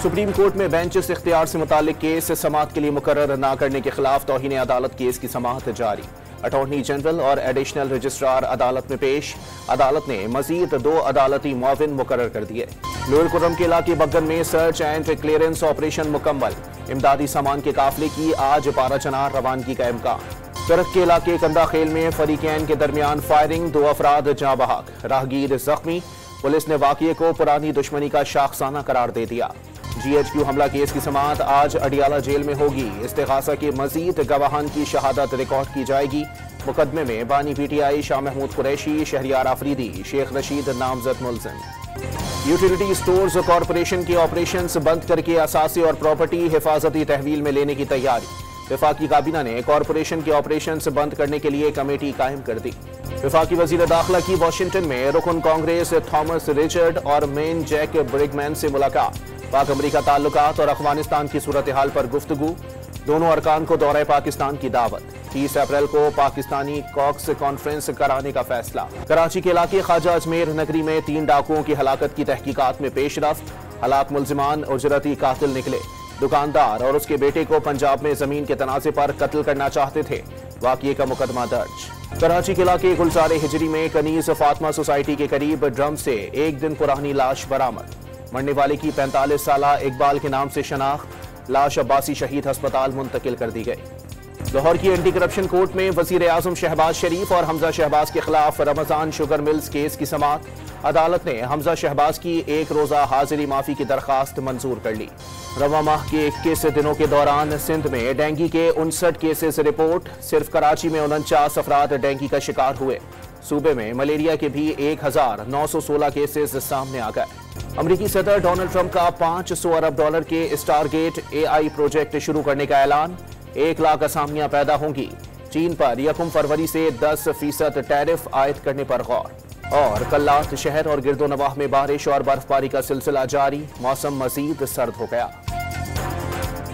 Supreme court में benches इख्तियार से मुतालिक केस समाअत के लिए मुकर्रर न करने के खिलाफ तौहीन अदालत केस की समाअत जारी। अटॉर्नी जनरल और एडिशनल रजिस्ट्रार अदालत में पेश। अदालत ने मजीद 2 अदालती मुआविन मुकर्रर कर दिए। लोअर कुर्रम के इलाके बग्गन में सर्च एंड क्लियरेंस ऑपरेशन मुकम्मल। इमदादी सामान के काफिले की आज पाराचनार रवानगी का इम्कान। करक के इलाके कंदा खेल में फरीकैन के दरमियान फायरिंग, 2 अफराद जाँ बहक, राहगीर जख्मी। पुलिस ने वाक़ये को पुरानी दुश्मनी का शाखसाना करार दे दिया। GHQ हमला केस की समाअत आज अडियाला जेल में होगी। इस्तिगासा के मजीद गवाहान की शहादत रिकॉर्ड की जाएगी। मुकदमे में बानी PTI शाह महमूद कुरैशी, शहरियार आफरीदी, शेख रशीद नामजद मुलजिम। यूटिलिटी स्टोर्स कॉरपोरेशन के ऑपरेशंस बंद करके असासी और प्रॉपर्टी हिफाजती तहवील में लेने की तैयारी। वफाकी काबीना ने कॉरपोरेशन के ऑपरेशंस बंद करने के लिए कमेटी कायम कर दी। वफाकी वजीर दाखिला की वाशिंगटन में रुकन कांग्रेस थॉमस रिचर्ड और मेन जैक ब्रिगमैन से मुलाकात। पाक अमरीका ताल्लुकात और अफगानिस्तान की सूरत हाल पर गुफ्तगू। दोनों अरकान को दौरे पाकिस्तान की दावत। 30 अप्रैल को पाकिस्तानी कॉक्स कॉन्फ्रेंस कराने का फैसला। कराची के इलाके ख्वाजा अजमेर नगरी में 3 डाकुओं की हलाकत की तहकीकात में पेशरफ्त। हलाक मुलजिमान उजरती कातिल निकले। दुकानदार और उसके बेटे को पंजाब में जमीन के तनाजे पर कत्ल करना चाहते थे। वाक़ये का मुकदमा दर्ज। कराची के इलाके गुलजारे हिजरी में कनीज फातिमा सोसाइटी के करीब ड्रम से 1 दिन पुरानी लाश बरामद। मरने वाले की 45 साला इकबाल के नाम से शनाख्त। लाश अब्बासी शहीद अस्पताल मुंतकिल कर दी गई। लाहौर की एंटी करप्शन कोर्ट में वजीर आजम शहबाज शरीफ और हमजा शहबाज के खिलाफ रमजान शुगर मिल्स केस की समाअत। अदालत ने हमजा शहबाज की 1 रोजा हाजिरी माफी की दरखास्त मंजूर कर ली। रवा माह के 21 दिनों के दौरान सिंध में डेंगू के 59 केसेस रिपोर्ट। सिर्फ कराची में 49 अफराद डेंगू का शिकार हुए। सूबे में मलेरिया के भी 1916 केसेस सामने आ गए। अमरीकी सदर डोनाल्ड ट्रंप का $500 अरब के स्टारगेट AI प्रोजेक्ट शुरू करने का ऐलान। 1 लाख असामियां पैदा होंगी। चीन पर 1 फरवरी से 10% टैरिफ आयद करने पर गौर। और कल्लात शहर और गिरदोनवाह में बारिश और बर्फबारी का सिलसिला जारी। मौसम मजीद सर्द हो गया।